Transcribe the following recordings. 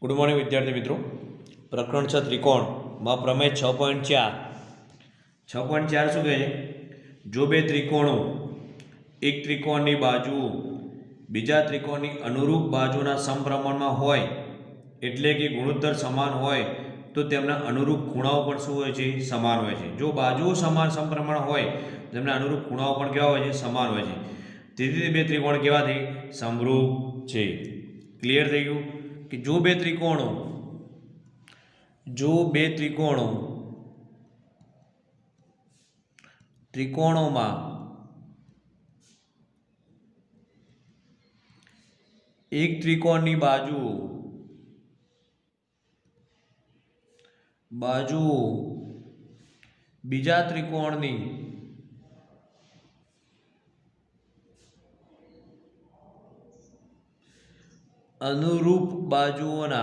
Good morning विद्यार्थी मित्रों। प्रकरण 6 त्रिकोण में प्रमेय 6.4 6.4 शू कहे जो बे त्रिकोणों एक त्रिकोण की बाजू बीजा त्रिकोण की अनुरूप बाजूना समप्रमाण में होय एटले कि गुणोत्तर समान होय तो तेमना अनुरूप खूणाओ पण शुं होय छे समान होय छे। जो बाजुओ समान समप्रमाण होय तेमना अनुरूप खूणाओ पण केवा होय छे समान होय छे। तेथी बे त्रिकोण केवा थे समरूप छे। क्लियर थई गयुं कि जो बे त्रिकोणों त्रिकोणों में एक त्रिकोण की बाजू बीजा त्रिकोण की अनुरूप बाजुओना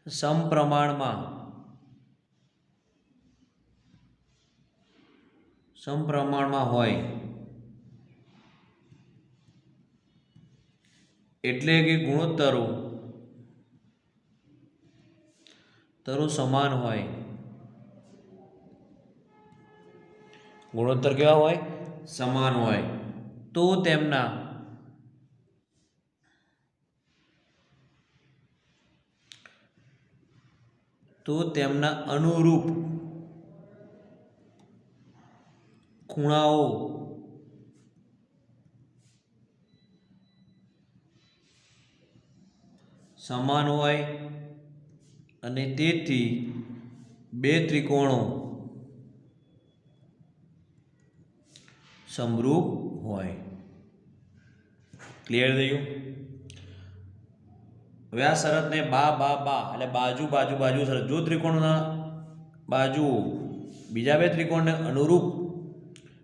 समप्रमाण में होय एटले कि गुणोत्तरो समान होय। गुणोत्तर केवा होय समान होय तो तेमना अनुरूप खूणाओ समान होय अने तेथी बे त्रिकोणों समरूप होय। क्लियर थई गयुं। हवे आ शरत ने बा बा बा એટલે बाजू बाजू बाजू शरत जो त्रिकोणना बाजू बीजा बे त्रिकोण ने अनुरूप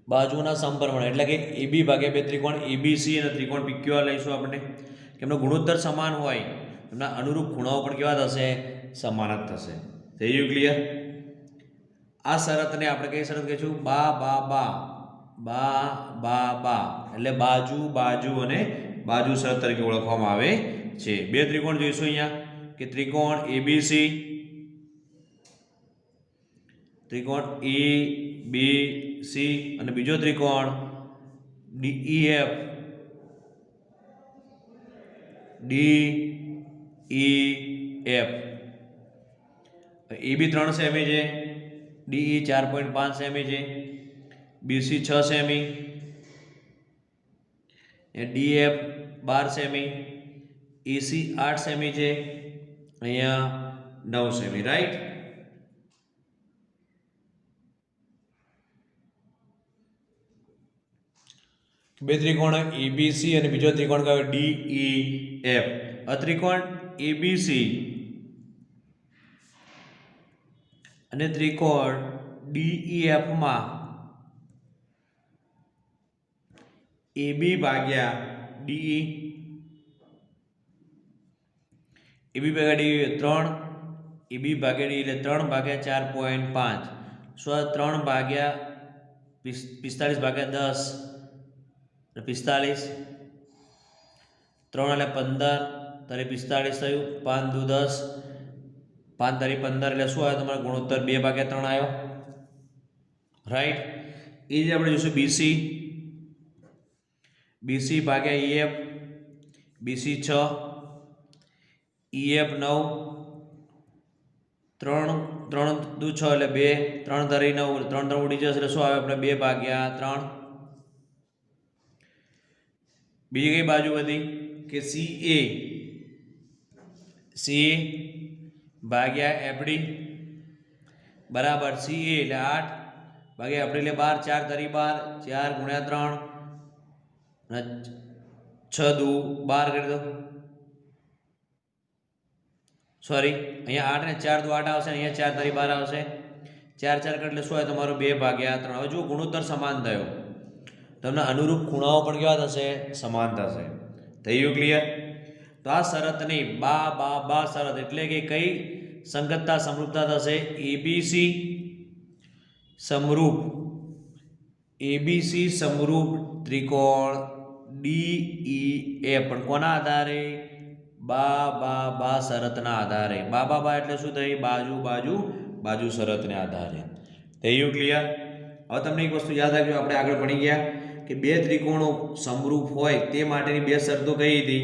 बाजुना समप्रमाण એટલે કે AB ભાગ્યા બે ત્રિકોણ ABC અને ત્રિકોણ PQR લઈશું આપણે કે એમનો ગુણોત્તર સમાન હોય એમના અનુરૂપ ખૂણાઓ પણ કેવા થશે સમાન જ થશે। થઈ ગયું ક્લિયર। આ શરતને આપણે કઈ શરત કહીશું બા બા બા બા બા બા એટલે બાજુ બાજુ અને બાજુ શરત તરીકે ઓળખવામાં આવે છે। બે ત્રિકોણ જોઈશું અહીંયા કે ત્રિકોણ ABC त्रिकोण ABC અને બીજો ત્રિકોણ DEF AB 3 સેમી છે DE 4.5 સેમી છે BC 6 semi DF 12 semi EC 8 semi છે અહીંયા 9 સેમી રાઈટ। બે ત્રિકોણ ABC અને બીજો ત્રિકોણ કયો DEF। આ ત્રિકોણ ABC અને ત્રિકોણ DEF માં AB ભાગ્યા DE AB ભાગ્યા DE 3 AB ભાગ્યા DE એટલે 3 ભાગ્યા 4.5 સો 3 ભાગ્યા 45 ભાગ્યા 10 45 3 એટલે 15 તારે 45 થયું 5 દુ 10 5 તારી 15 એટલે શું આવ્યો તમારો ગુણોત્તર 2/3 આવ્યો રાઈટ। એ જ આપણે જોઈશું BC ભાગ્યા EF BC 6 EF 9 3 3 દુ 6 એટલે 2 3 તારી 9 3 3 ઉડી જશે એટલે શું આવે આપણે 2/3। बीजी कई बाजू वधी कि CA भाग्या FD बराबर CA એટલે 8 भाग्या FD એટલે 12 4 तरी 12 4 गुण्या 3 6 दू 12 कर दो सॉरी અહીંયા 8 ને 4 दू 8 આવશે અહીંયા 4 तरी 12 આવશે 4 4 कर એટલે શું હોય તમારો 2/3। હવે જો ગુણોત્તર સમાન થયો તમને અનુરૂપ ખૂણાઓ પણ કેવા થશે સમાન થશે। થઈ ગયું ક્લિયર। તો આ શરતની બા બા બા શરત એટલે કે કઈ સંગતતા સમરૂપતા થશે ABC સમરૂપ ABC સમરૂપ ત્રિકોણ DEF પણ કોના આધારે બા શરતના આધારે બા એટલે શું થઈ? બાજુ બાજુ બાજુ શરતને આધારે. થયું ક્લિયર? હવે તમને એક વસ્તુ યાદ રાખજો, આપણે આગળ ભણી ગયા કે બે ત્રિકોણો સમરૂપ હોય તે માટેની બે શરતો કઈ હતી?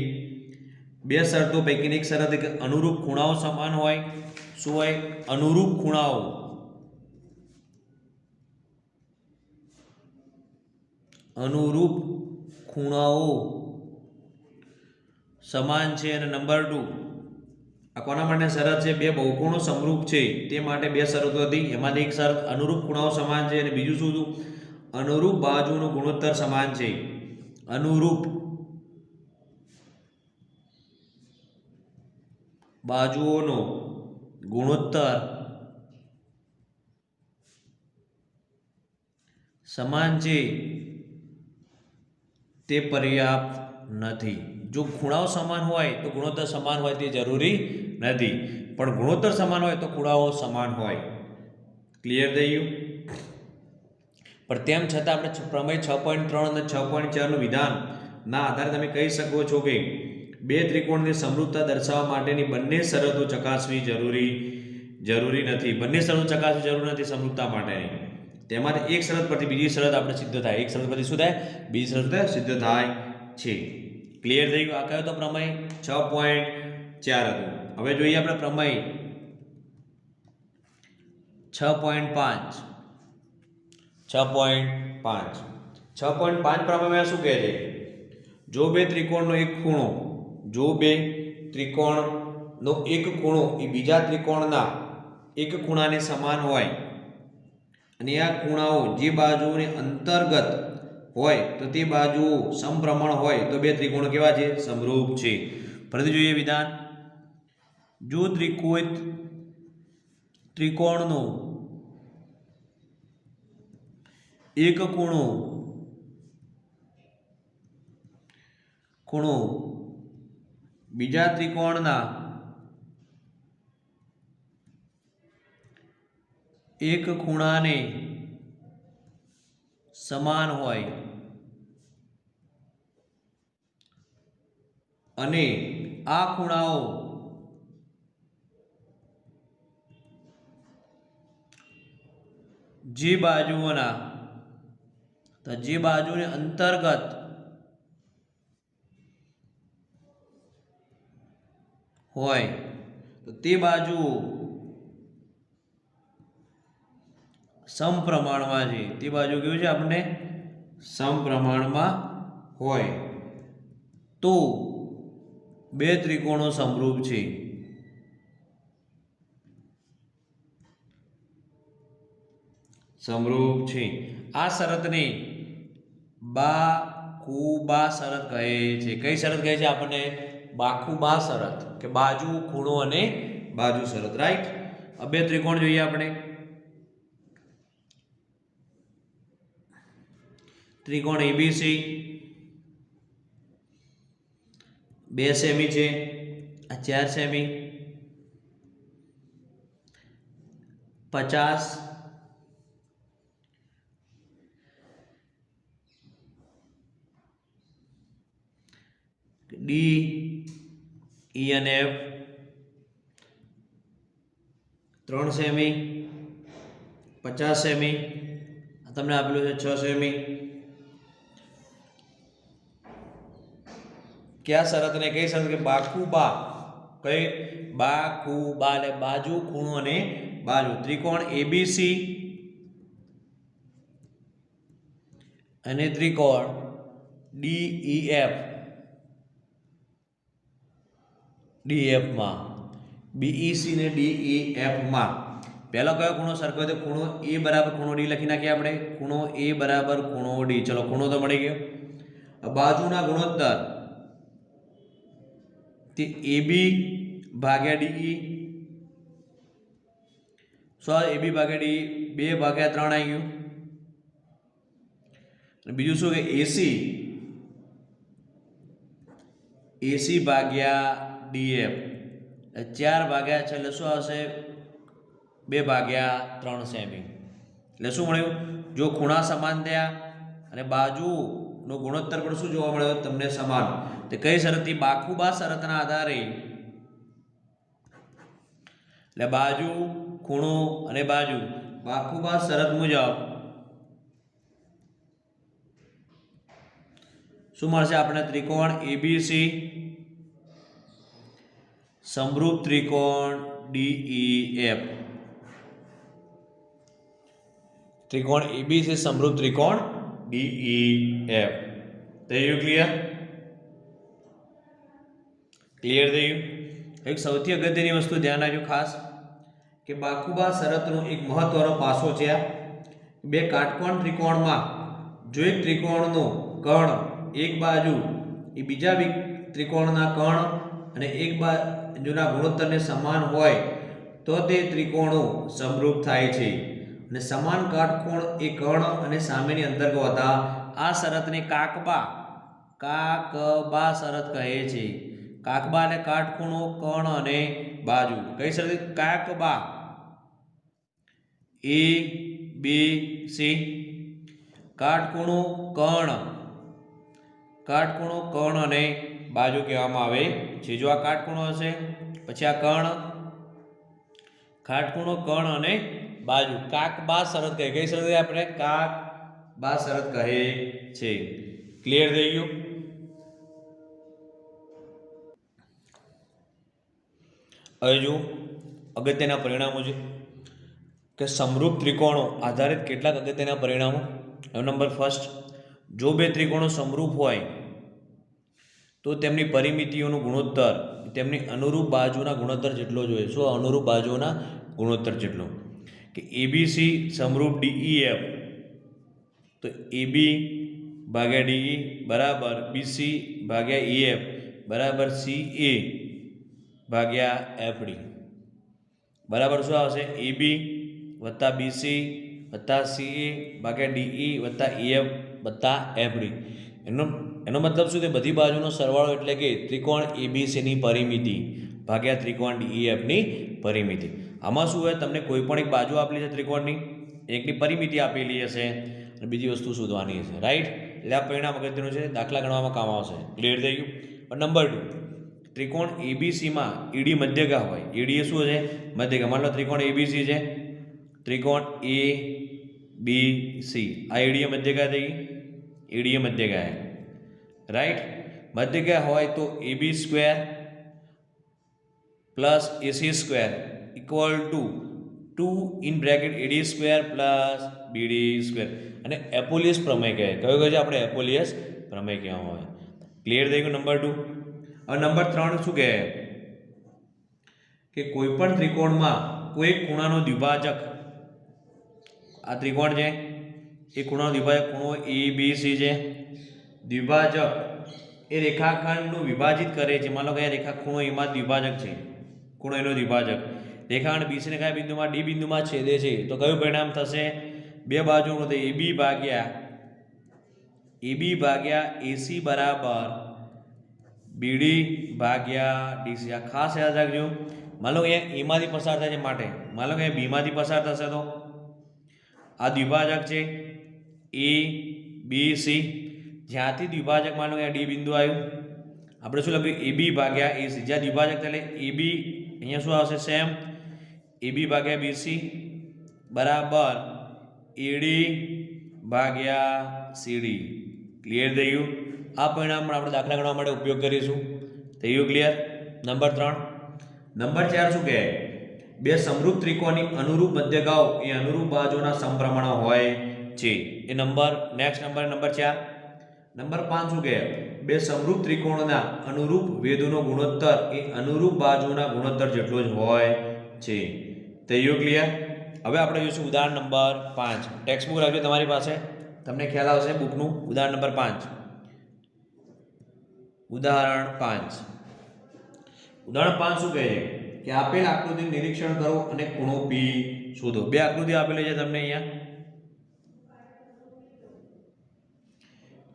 બે શરતો પૈકીની એક શરત કે અનુરૂપ ખૂણાઓ સમાન હોય. શું હોય? અનુરૂપ ખૂણાઓ સમાન છે. અને નંબર 2 આ કોના માટે શરત છે? બે બહુકોણો સમરૂપ છે તે માટે બે શરતો હતી. એમાંથી એક શરત અનુરૂપ ખૂણાઓ સમાન છે અને બીજું શું હતું? અનુરૂપ બાજુનો ગુણોત્તર સમાન છે. અનુરૂપ બાજુઓનો ગુણોત્તર સમાન છે તે પર્યાપ્ત નથી. જો ખૂણાઓ સમાન હોય તો ગુણોત્તર સમાન હોય તે જરૂરી નથી, પણ ગુણોત્તર સમાન હોય તો ખૂણાઓ સમાન હોય. ક્લિયર થઈ ગયું? પણ તેમ છતાં આપણે પ્રમેય 6.3 અને 6.4 નું વિધાનના આધારે તમે કહી શકો છો કે બે ત્રિકોણની સમરૂપતા દર્શાવવા માટેની બંને શરતો ચકાસવી જરૂરી નથી. બંને શરતો ચકાસવી જરૂરી નથી સમરૂપતા માટેની. તેમાંથી એક શરત પરથી બીજી શરત આપણે સિદ્ધ થાય. એક શરત પરથી શું થાય? બીજી શરત સિદ્ધ થાય છે. ક્લિયર થઈ ગયું? આ કયો તો પ્રમેય 6.4 હતું. હવે જોઈએ આપણે પ્રમેય 6.5. 6.5 પ્રમેયમાં શું કહે છે? જો બે ત્રિકોણનો એક ખૂણો એ બીજા ત્રિકોણના એક ખૂણાને સમાન હોય અને આ ખૂણાઓ જે બાજુઓને અંતર્ગત હોય તો તે બાજુઓ સમપ્રમાણ હોય તો બે ત્રિકોણો કેવા છે? સમરૂપ છે. ફરીથી જોઈએ વિધાન. જો ત્રિકોણનો એક ખૂણો બીજા ત્રિકોણના એક ખૂણાને સમાન હોય અને આ ખૂણાઓ જે બાજુને અંતર્ગત હોય તો તે બાજુઓ સમપ્રમાણમાં છે. તે બાજુ કેવું છે? આપણને સમપ્રમાણમાં હોય તો બે ત્રિકોણો સમરૂપ છે. આ શરતને બાકુબા શરત કહે છે. કઈ શરત કહે છે આપણને? બાકુબા શરત, કે બાજુ, ખૂણો અને બાજુ શરત. રાઈટ? બે ત્રિકોણ જોઈએ આપણે. ત્રિકોણ એબીસી 2 સેમી છે, આ 4 સેમી, 50 ડી ઈ અને એફ 3 સેમી, 50 સેમી, તમને આપેલું છે 6 સેમી. क्या शरत ने कई शरत के बाकूबा कई बाकूबा એટલે બાજુ, ખૂણો અને બાજુ. ત્રિકોણ એબીસી અને ત્રિકોણ ડીઈએફ માં બીઈસી ને ડીઈએફ માં પહેલો કયો ખૂણો સરખો તો ખૂણો એ બરાબર ખૂણો ડી લખી નાખીએ આપણે. ખૂણો એ બરાબર ખૂણો ડી. ચલો ખૂણો તો મળી ગયો. બાજુના ગુણોત્તર તે AB ભાગ્યા DE. AB ભાગ્યા DE 2/3 આવી ગયું. અને બીજું શું કે AC ભાગ્યા DF 4/6 એટલે શું આવશે? 2/3 સેમી. એટલે શું મળ્યું? જો ખૂણા સમાન થયા અને બાજુનો નો ગુણોત્તર પણ શું જોવા મળ્યો તમને સમાન. તે કઈ શરતથી? બાખુબા શરતના આધારે, એટલે બાજુ, ખૂણો અને બાજુ, બાખુબા શરત મુજબ શું મળશે આપણે? ત્રિકોણ એબીસી સમરૂપ ત્રિકોણ DEF. ત્રિકોણ એબીસી સમરૂપ ત્રિકોણ DEF. થયું ક્લિયર? ક્લિયર થયું? એક સૌથી અગત્યની વસ્તુ ધ્યાન રાખજો ખાસ, કે બાખુબા શરતનો એક મહત્વનો પાસો છે આ. બે કાટકોણ ત્રિકોણમાં જો એક ત્રિકોણનો કર્ણ એક બાજુ એ બીજા ત્રિકોણના કર્ણ અને એક બાજુના ગુણોત્તરને સમાન હોય તો તે ત્રિકોણો સમરૂપ થાય છે. અને સમાન કાટકોણ એ કર્ણ અને સામેની અંતર્ગત હતા. આ શરતને કાકબા શરત કહે છે. કાકબા એટલે કાટખૂણો, કર્ણ અને બાજુ. કઈ શરત? કાકબા A B C. કાટખૂણો કર્ણ અને બાજુ કહેવામાં આવે છે. જો આ કાટખૂણો હશે, પછી આ કર્ણ, કાટખૂણો, કર્ણ અને બાજુ, કાકબા શરત કહે. કઈ શરત આપણે? કાકબા શરત કહે છે. ક્લિયર થઈ ગયું? હવે જો અગત્યના પરિણામો છે કે સમરૂપ ત્રિકોણો આધારિત કેટલાક અગત્યના પરિણામો. નંબર ફર્સ્ટ, જો બે ત્રિકોણો સમરૂપ હોય તો તેમની પરિમિતિઓનું ગુણોત્તર તેમની અનુરૂપ બાજુના ગુણોત્તર જેટલો જોઈએ. શું? અનુરૂપ બાજુના ગુણોત્તર જેટલો. કે એબીસી સમરૂપ DEF, તો AB ભાગ્યા DE બરાબર BC ભાગ્યા EF બરાબર CA ભાગ્યા FD બરાબર શું આવશે? AB વત્તા BC વત્તા CA ભાગ્યા DE વત્તા EF વત્તા FD. એનો મતલબ શું? તે બધી બાજુનો સરવાળો, એટલે કે ત્રિકોણ એબીસીની પરિમિતિ ભાગ્યા ત્રિકોણ DEFની પરિમિતિ. આમાં શું હોય? તમને કોઈ પણ એક બાજુ આપેલી છે ત્રિકોણની, એકની પરિમિતિ આપેલી હશે અને બીજી વસ્તુ શોધવાની હશે. રાઈટ? એટલે આ પરિણામ અગત્યનું છે, દાખલા ગણવામાં કામ આવશે. ક્લિયર થઈ ગયું? નંબર 2, ત્રિકોણ એબીસીમાં ED મધ્યગા હોય. ED એ શું છે? મધ્યગા. માનો ત્રિકોણ એબીસી છે, ત્રિકોણ ABC, આ ED એ મધ્યગા થઈ ગઈ. ED એ મધ્યગા है. राइट? मध्यगय હોય તો AB square plus AC square equal to 2 in bracket AD square plus BD square. અને એપોલિયસ પ્રમેય કહે. કયો કહે છે આપણે? એપોલિયસ પ્રમેય કહેવામાં આવે. ક્લિયર થઈ ગયું? નંબર 2. હવે નંબર 3 શું કહે? કે કોઈ પણ ત્રિકોણમાં કોઈ ખૂણાનો દ્વિભાજક, આ ત્રિકોણ છે એ ખૂણાનો દ્વિભાજક ખૂણો ABC છે. દ્વિભાજક એ રેખાખંડનું વિભાજિત કરે છે. માનો કે રેખા ખૂણો એમાં દ્વિભાજક છે, ખૂણો એનો દ્વિભાજક. રેખાખંડ BC ને કયા બિંદુમાં? D બિંદુમાં છેદે છે. તો કયું પરિણામ થશે? બે બાજુનું તો AB ભાગ્યા AC બરાબર BD ભાગ્યા DC. આ ખાસ યાદ રાખજો. માનો કે અહીંયા એમાંથી પસાર થાય છે માટે, માનો કે B માંથી પસાર થશે તો આ દ્વિભાજક છે ABC. જ્યાંથી દ્વિભાજક માનો કે D બિંદુ આવ્યું, આપણે શું લખ્યું? AB ભાગ્યા AC. જ્યાં દ્વિભાજક એટલે AB, અહીંયા શું આવશે? સેમ AB ભાગ્યા BC બરાબર AD ભાગ્યા CD. ક્લિયર થઈ ગયું? આ પરિણામ પણ આપણે દાખલા ગણવા માટે ઉપયોગ કરીશું. થઈ ગયું ક્લિયર? નંબર 3. નંબર 4 શું કહે? બે સમરૂપ ત્રિકોણની અનુરૂપ મધ્યગાઓ એ અનુરૂપ બાજુના સમપ્રમાણ હોય છે. એ નેક્સ્ટ નંબર 4. નંબર 5 શું કહે? બે સમરૂપ ત્રિકોણના અનુરૂપ વેધોનો ગુણોત્તર એ અનુરૂપ બાજુના ગુણોત્તર જેટલો જ હોય છે. થયું ક્લિયર? હવે આપણે જોઈશું ઉદાહરણ નંબર 5. ટેક્સ્ટ બુક રાખજો તમારી પાસે, તમને ખ્યાલ આવશે બુકનું. ઉદાહરણ નંબર 5. ઉદાહરણ 5 શું કહે? કે આપેલ આકૃતિનું નિરીક્ષણ કરો અને ખૂણો P શોધો. બે આકૃતિ આપેલી છે તમને અહીંયા.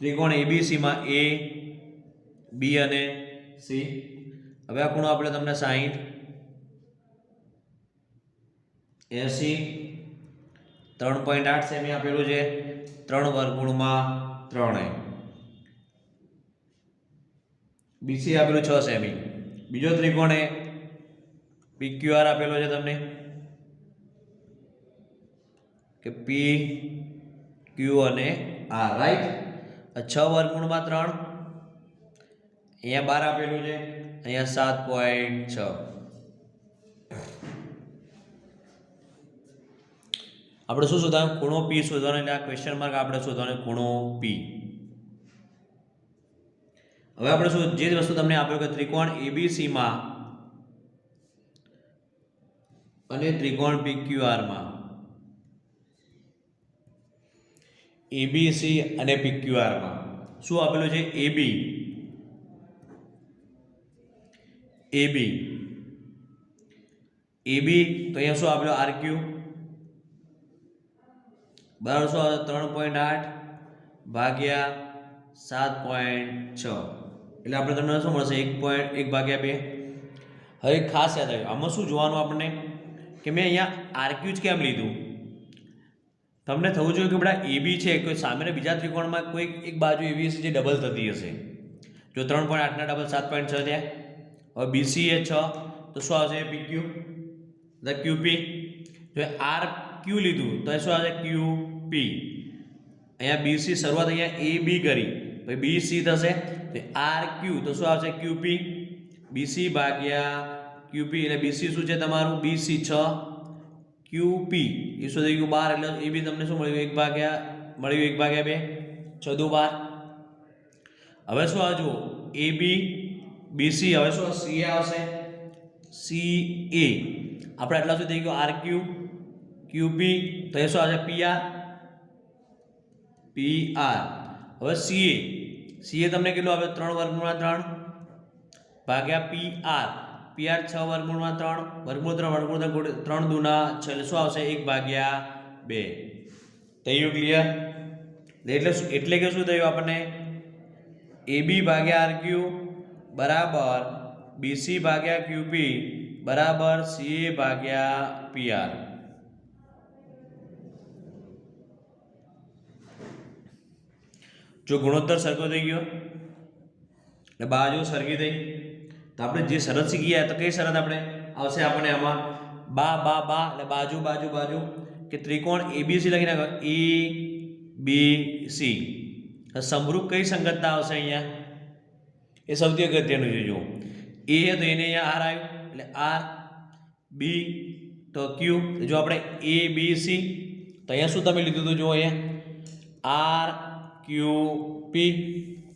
ત્રિકોણ ABC માં A, B અને C. હવે આ ખૂણો આપણે તમને 60, 80, 3.8 સેમી આપેલું છે. 3 વર્ગમૂળમાં 3. BC આપેલું 6 સેમી. બીજો ત્રિકોણ એ PQR આપેલો છે તમને કે PQ અને R, રાઈટ. 6 વર્ગમૂળમાં 3, અહીંયા 12 આપેલું છે, અહીંયા 7.6. આપણે શું શોધવાનું? ખૂણો P શોધવાનો. એટલે આ ક્વેશ્ચન માર્ક આપણે શોધવાનો ખૂણો P. હવે આપણે શું જે વસ્તુ તમને આપ્યો કે ત્રિકોણ ABC માં અને ત્રિકોણ PQR માં, ABC અને PQR માં શું આપેલું છે? AB તો અહીંયા શું આપેલું? RQ બરાબર શું આવે? 3.8 ભાગ્યા 7.6. એટલે આપણે તમને શું મળશે? 1/2. હવે ખાસ યાદ આવ્યું, આમાં શું જોવાનું આપણને કે મેં અહીંયા RQ જ કેમ લીધું? તમને થવું જોઈએ કે બેટા AB છે, કોઈ સામેના બીજા ત્રિકોણમાં કોઈ એક બાજુ એવી હશે જે ડબલ થતી હશે. જો 3.8 ના ડબલ 7.6 થયા. હવે BC એ 6, તો શું આવશે? PQ the QP. જો RQ લીધું તો એ શું આવશે? QP. અહીંયા BC શરૂઆત અહીંયા AB કરી, પછી BC થશે, તો RQ તો શું આવશે? QP. BC ભાગ્યા QP, એટલે BC શું છે તમારું? BC 6, QP એ શું થઈ ગયું? 12. એટલે એ બી તમને શું મળ્યું? 1/2. 6 દુ 12. હવે શું આવે? જુઓ AB BC. હવે શું CA આવશે? CA આપણે આટલા શું થઈ ગયું? RQ QP, તો એ શું આવશે? PR. હવે CA તમને કેટલું આવે? 3 વર્ગમૂળમાં 3 ભાગ્યા PR 6 વર્ગમૂળમાં 3 વર્ગમૂળ 3 દુના 6. એટલે શું આવશે? 1/2. થયું ક્લિયર? એટલે કે શું થયું આપણને? AB ભાગ્યા RQ બરાબર BC ભાગ્યા QP બરાબર CA ભાગ્યા PR. જો ગુણોત્તર સરખો થઈ ગયો એટલે બાજુ સરખી થઈ, તો આપણે જે શરત શીખી ગયા, તો કઈ શરત આપણે આવશે? આપણે આમાં બા એટલે બાજુ કે ત્રિકોણ ABC લખી નાખો. ABC સમરૂપ કઈ સંગતતા આવશે અહીંયા? એ સૌથી અગત્યનું છે. જો A તો એને અહીંયા R આવ્યું, એટલે R. B તો Q. જો આપણે ABC, તો અહીંયા શું તમે લીધું હતું? જો અહીંયા RQP,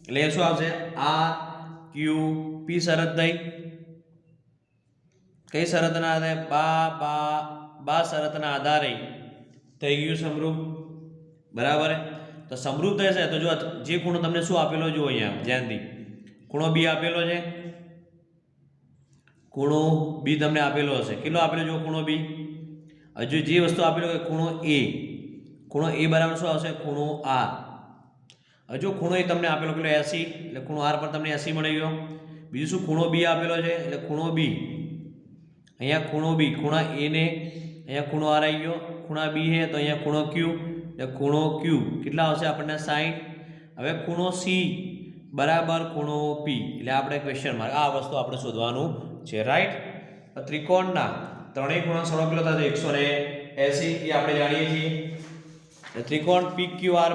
એટલે શું આવશે? RQP શરત થઈ. કઈ શરતના આધારે? બા શરતના આધારે થઈ ગયું સમરૂપ. બરાબર. તો સમરૂપ થશે તો જો જે ખૂણો તમને શું આપેલો? જો અહીંયા ધ્યાનથી ખૂણો B આપેલો છે. ખૂણો B તમને આપેલો હશે. કેટલો આપેલો? જો ખૂણો B. હજુ જે વસ્તુ આપેલો કે ખૂણો A બરાબર શું આવશે? ખૂણો R. હજુ ખૂણો એ તમને આપેલો કેટલો? 80. એટલે ખૂણો R પર તમને 80 મળી ગયો. બીજું શું? ખૂણો B આપેલો છે, એટલે ખૂણો B. અહીંયા ખૂણો B, ખૂણા A ને અહીંયા ખૂણો R આવી ગયો. ખૂણા B છે તો અહીંયા ખૂણો Q, એટલે ખૂણો Q કેટલા આવશે આપણને? 60. હવે ખૂણો C બરાબર ખૂણો P. એટલે આપણે ક્વેશ્ચન માર્ક આ વસ્તુ આપણે શોધવાનું છે, રાઈટ. ત્રિકોણના ત્રણેય ખૂણા સરળ કેટલો થશે? 180. એ આપણે જાણીએ છીએ. ત્રિકોણ PQR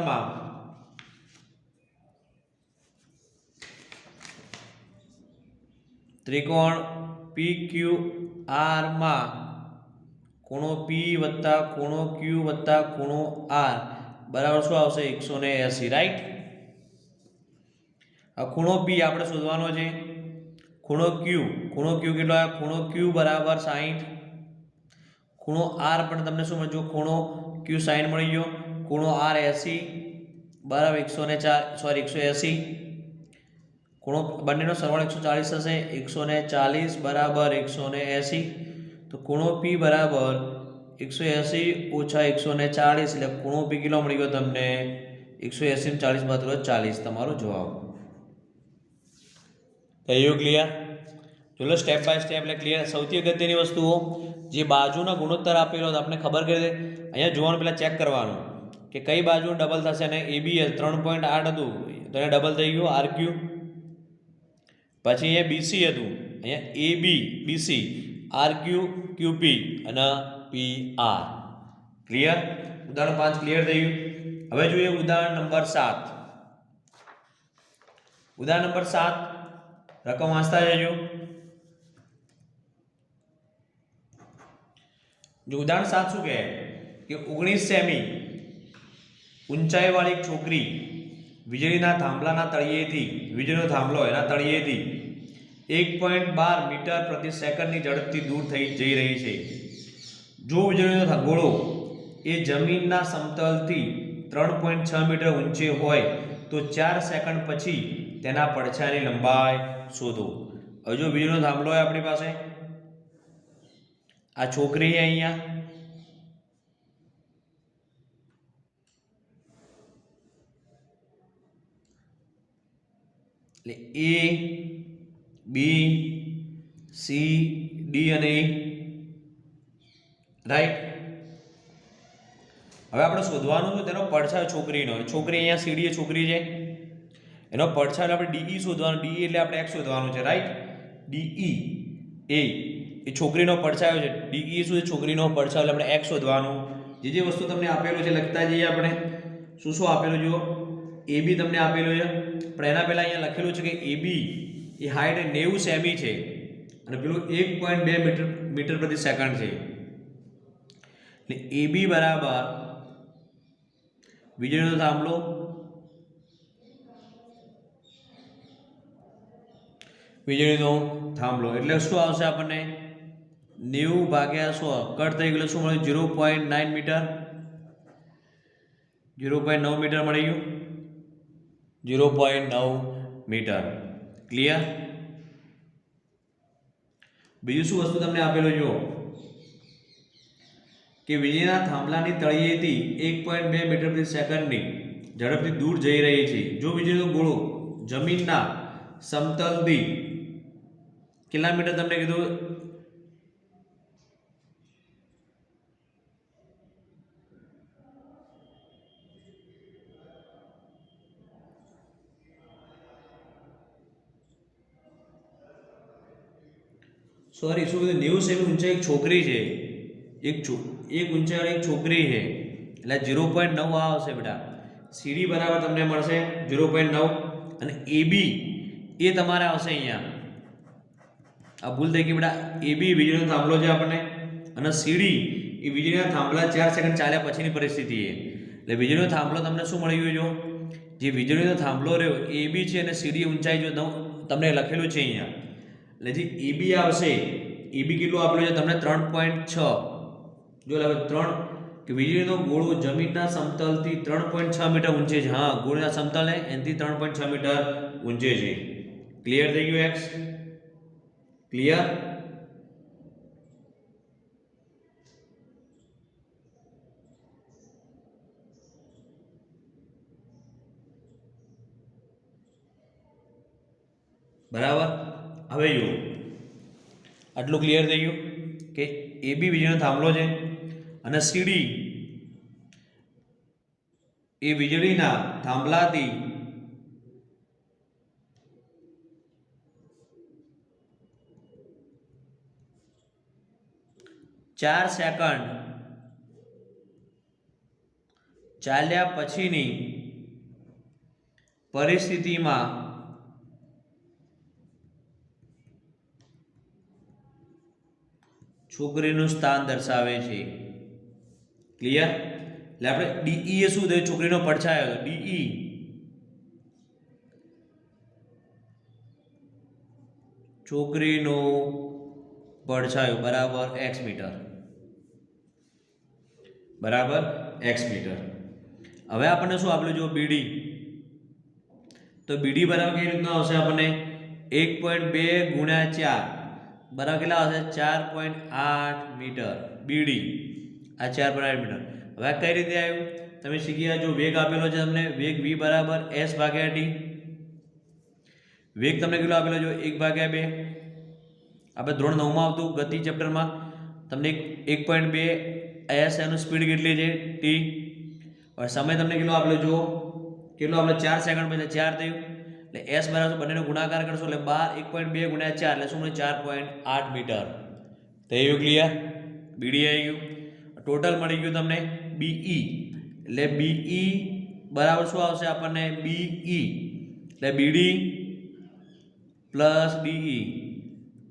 માં ખૂણો P વત્તા ખૂણો Q વત્તા ખૂણો R બરાબર શું આવશે? 180, રાઈટ. આ ખૂણો P આપણે શોધવાનો છે. ખૂણો Q કેટલો આવે? ખૂણો Q બરાબર 60. ખૂણો R પણ તમને શું મળ્યો? ખૂણો Q 60 મળી ગયો. ખૂણો R 80 બરાબર 180. ખૂણો બંનેનો સરવાળો 140 થશે. 140 બરાબર 180. તો ખૂણો P બરાબર 180 ઓછા 140. એટલે ખૂણો P કેટલો મળી ગયો તમને? 180 ને 40 બાદ 40 તમારો જવાબ. થયું ક્લિયર? ચલો સ્ટેપ બાય સ્ટેપ એટલે ક્લિયર. સૌથી અગત્યની વસ્તુઓ જે બાજુના ગુણોત્તર આપેલો તો આપણે ખબર કરી દે. અહીંયા જોવાનું, પહેલાં ચેક કરવાનું કે કઈ બાજુ ડબલ થશે. અને AB 3.8 હતું તો એને ડબલ થઈ ગયું RQ. પછી અહીંયા બીસી હતું, અહીંયા એ બી બીસી, આર ક્યુ ક્યુપી અને પી આર. ક્લિયર? ઉદાહરણ 5 ક્લિયર થઈ ગયું. હવે જોઈએ ઉદાહરણ નંબર 7. ઉદાહરણ નંબર 7 રકમ વાંચતા જજો. જો ઉદાહરણ 7 શું કહે કે 19 સેમી ઊંચાઈવાળી છોકરી વીજળીના થાંભલાના તળિયેથી, વીજળીનો થાંભલો એના તળિયેથી 1.12 મીટર પ્રતિ સેકન્ડની ઝડપથી દૂર થઈ જઈ રહી છે. જો વીજળીનો ગોળો એ જમીનના સમતલથી 3.6 મીટર ઊંચે હોય તો 4 સેકન્ડ પછી તેના પડછાયાની લંબાઈ શોધો. હવે જો વીજળીનો થાંભલો હોય આપણી પાસે, આ છોકરી અહીંયા, એટલે એ બી સી ડી અને E, રાઈટ. હવે આપણે શોધવાનું છે તેનો પડછાયો છોકરીનો. છોકરી અહીંયા સીડી એ છોકરી છે, એનો પડછાયો આપણે ડીઈ શોધવાનો. ડીઈ એટલે આપણે x શોધવાનું છે, રાઈટ. ડીઈ એ છોકરીનો પડછાયો છે. ડીઈ શું છે? છોકરીનો પડછાયો, એટલે આપણે x શોધવાનું. જે જે વસ્તુ તમને આપેલું છે લખતા જઈએ આપણે. શું શું આપેલું જુઓ. એ બી તમને આપેલું છે, પણ એના પહેલા અહીંયા લખેલું છે કે એ બી એ હાઈટ 90 સેમી છે અને પેલું 1.2 મીટર પ્રતિ સેકન્ડ છે. એટલે એ બી બરાબર વીજળીનો થાંભલો, વીજળીનો થાંભલો એટલે શું આવશે આપણને? 90 ભાગ્યા 100 કટ થઈ ગયેલું. શું મળ્યું? 0.9 મીટર. 0.9 મીટર મળી ગયું. 0.9 મીટર. ક્લિયર? બીજું શું વસ્તુ તમને આપેલું જુઓ કે વીજળીના થાંભલાની તળિયેથી 1.2 મીટર પ્રતિ સેકન્ડની ઝડપથી દૂર જઈ રહી છે. જો વીજળીનો ગોળો જમીનના સમતલથી કેટલા મીટર તમને કીધું? સોરી, શું કીધું? 90 સેમી ઊંચાઈ એક છોકરી છે, એક ઊંચાઈ એક છોકરી છે, એટલે 0.9 આવશે બેટા. સીડી બરાબર તમને મળશે 0.9 અને એબી એ તમારે આવશે અહીંયા. આ ભૂલ થઈ ગઈ બેટા. એબી વીજળીનો થાંભલો છે આપણને અને સીડી એ વીજળીના થાંભલા 4 સેકન્ડ ચાલ્યા પછીની પરિસ્થિતિ છે. એટલે વીજળીનો થાંભલો તમને શું મળી ગયું? જો જે વીજળીનો થાંભલો રહ્યો એબી છે અને સીડી ઊંચાઈ જો તમને લખેલું છે અહીંયા. એટલે જે એબી આવશે, એબી કેટલું આપેલું છે તમને? 3.6. જો લાગે 3 કે વીજળીનો ગોળો જમીનના સમતલથી 3.6 મીટર ઊંચે છે. હા, ગોળના સમતલ એનાથી 3.6 મીટર ઊંચે છે. ક્લિયર થઈ ગયું? X clear? બરાબર. હવે જુઓ, આટલું ક્લિયર થઈ ગયું કે એ બી વીજળીનો થાંભલો છે અને સીડી એ વીજળીના થાંભલાથી 4 સેકન્ડ ચાલ્યા પછીની પરિસ્થિતિમાં છોકરીનું સ્થાન દર્શાવે છે. ક્લિયર? એટલે આપણે ડીઈ એ શું થયું? છોકરીનો પડછાયો. ડીઈ છોકરીનો પડછાયો બરાબર x મીટર. બરાબર x મીટર. હવે આપણને શું આપેલું? જો બીડી, તો બીડી બરાબર કઈ રીતના આવશે આપણને? 1.2 ગુણ્યા 4 બરાબર કેટલા આવશે? 4.8 મીટર. બીડી આ 4.8 મીટર. હવે કઈ રીતે આવ્યું? તમે શીખી ગયા. જો વેગ આપેલો છે તમને, વેગ v બરાબર s ભાગ્યા t. વેગ તમને કેટલો આપેલો? જો 1/2. આપણે ધોરણ 9 માં આવતું ગતિ ચેપ્ટરમાં તમને 1.2 s એનું સ્પીડ કેટલી છે? t. હવે સમય તમને કેટલો આપેલો? જો કેટલો આપણે 4 સેકન્ડ પછી 4 થયું એટલે એસ બરાબર બંનેનો ગુણાકાર કરશો એટલે 1.2 ગુણ્યા 4 એટલે શું મળે 4.8 મીટર. થઈ ગયું ક્લિયર? બીડી આવી ગયું. ટોટલ મળી ગયું તમને બીઈ એટલે બીઈ બરાબર શું આવશે આપણને બીઈ એટલે બીડી પ્લસ ડીઈ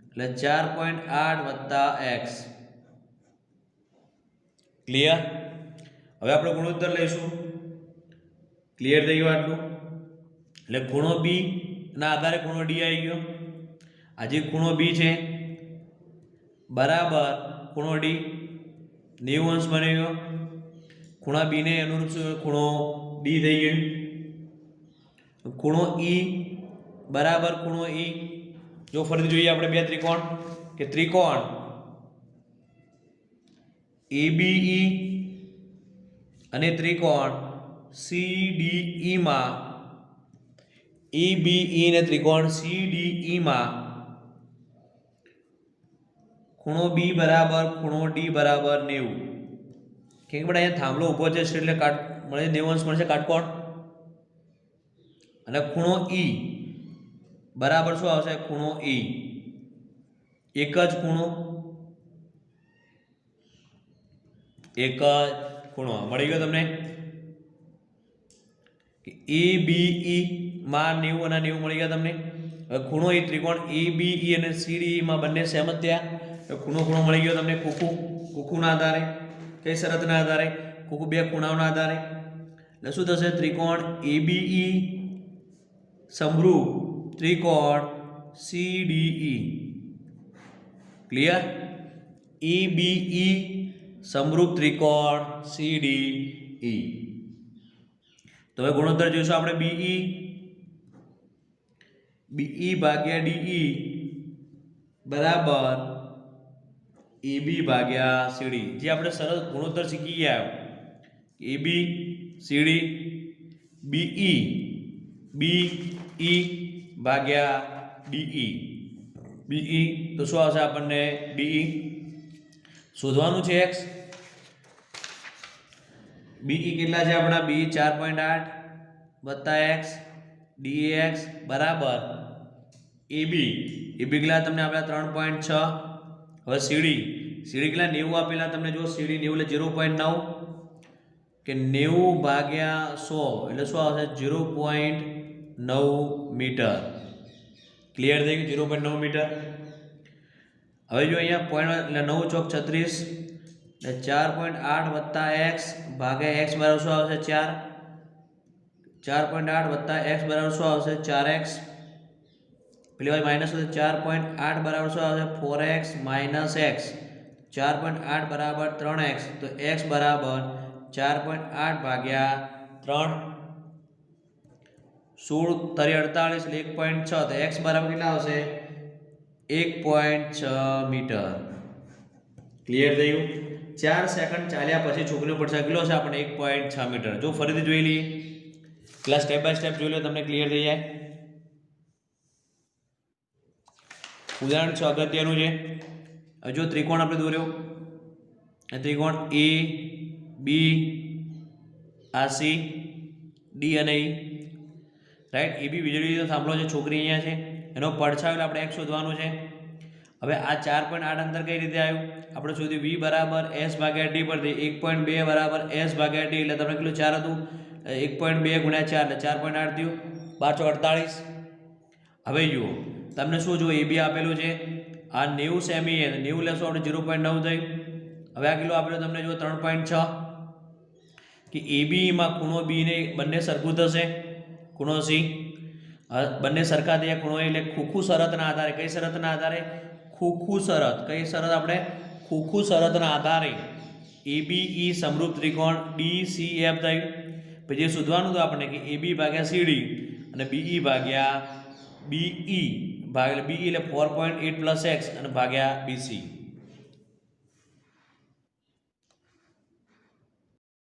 એટલે 4.8 વત્તા એક્સ. ક્લિયર? હવે આપણે ગુણોત્તર લઈશું. ક્લિયર થઈ ગયું આટલું? એટલે ખૂણો બી ના આધારે ખૂણો ડી આવી ગયો. આ જે ખૂણો બી છે બરાબર ખૂણો ડી 90 અંશ બની ગયો. ખૂણા બી ને અનુરૂપ ખૂણો ડી થઈ ગયો. ખૂણો ઈ બરાબર ખૂણો ઈ. જો ફરીથી જોઈએ આપણે બે ત્રિકોણ કે ત્રિકોણ એબીઈ અને ત્રિકોણ સીડીઈ માં એબીઈ ને ત્રિકોણ સીડીઈ માં ખૂણો બી બરાબર ખૂણો ડી બરાબર 90. કેમ કે અહીંયા થાંભલો ઊભો છે એટલે કાટ મળે 90 અંશ મળશે કાટકોણ. અને ખૂણો ઈ બરાબર શું આવશે ખૂણો ઈ એક જ ખૂણો મળી ગયો તમને. એબીઈ માં 90 અને 90 મળી ગયા તમને. હવે ખૂણો ઈ ત્રિકોણ એબીઈ અને સીડીઈ માં બંને સેમ જ થયા. ખૂણો મળી ગયો તમને કુકુના આધારે. કઈ શરતના આધારે? કુકુ બે ખૂણાઓના આધારે. એટલે શું થશે ત્રિકોણ એબીઈ સમરૂપ ત્રિકોણ સીડીઈ. ક્લિયર? એબીઈ સમરૂપ ત્રિકોણ સીડીઈ. તો હવે ગુણોત્તર જોઈશું આપણે બીઈ ભાગ્યા ડીઈ બરાબર એબી ભાગ્યા સીડી. જે આપણે સરળ ગુણોત્તર શીખી ગયા એબી સીડી બીઈ ભાગ્યા ડીઈ. બીઈ તો શું આવશે આપણને ડીઈ શોધવાનું છે એક્સ. બીઈ કેટલા છે આપણા બી 4.8 વત્તા એક્સ ડી એક્સ બરાબર એબી કેટલા તમને આપણા 3.6. હવે સીડી કેટલા 90 આપેલા તમને. જો સીડી 90 એટલે 0.9 કે 90 ભાગ્યા 100 એટલે શું આવશે 0.9 મીટર. ક્લિયર થઈ ગયું? 0.9 મીટર. હવે જો અહીંયા પોઈન્ટ એટલે 9 ચોક 36 એટલે 4.8 વત્તા એક્સ ભાગ્યા એક્સ બરાબર શું આવશે 4. 4.8 વત્તા એક્સ બરાબર શું આવશે 4x. પેલી વાર માઇનસ હશે 4.8 બરાબર શું આવશે 4x માઇનસ એક્સ. 4.8 બરાબર 3x તો x બરાબર 4.8 ભાગ્યા 3 16 3 48 એટલે 1.6 તો x બરાબર કેટલા આવશે 1.6 મીટર. ક્લિયર થઈ ગયું? 4 સેકન્ડ ચાલ્યા પછી છોકરીનો પડછા કેટલો છે આપણે 1.6 મીટર. જો ફરીથી જોઈ લઈએ ક્લાસ સ્ટેપ બાય સ્ટેપ જોઈ લો તમને ક્લિયર થઈ જાય. ઉદાહરણ 6 અગત્યનું છે. હવે જો ત્રિકોણ આપણે દોર્યો ત્રિકોણ એ બી આ સી ડી અને ઈ રાઈટ. એ બી વીજળીનો થાંભલો છે છોકરી અહીંયા છે એનો પડછાયો આપણે x શોધવાનું છે. હવે આ 4.8 અંતર કઈ રીતે આવ્યું આપણે શોધ્યું v બરાબર s ભાગ્યા d પરથી 1.2 બરાબર s ભાગ્યા d એટલે તમને કેટલું 4 હતું 1.2 ગુણ્યા 4 એટલે 4.8 થયું 1248. હવે જુઓ તમને શું જો એ બી આપેલું છે આ 90 સેમી છે 90 લેશો આપણે 0.9 થયું. હવે આ કિલો આપેલો તમને જો 3.6 કે એ બીમાં ખૂણો બી ને બંને સરખું થશે. ખૂણો સી બંને સરખા થયા ખૂણો એટલે ખુખુ શરતના આધારે. કઈ શરતના આધારે? ખુખુ શરત. કઈ શરત આપણે? ખુખુ શરતના આધારે એબીઈ સમરૂપ ત્રિકોણ DCF થયું. પછી શોધવાનું હતું આપણે કે એબી ભાગ્યા સીડી અને બીઈ ભાગ્યા બીઈ ભાગ્યા બીઈ એટલે 4.8 પ્લસ એક્સ અને ભાગ્યા બીસી.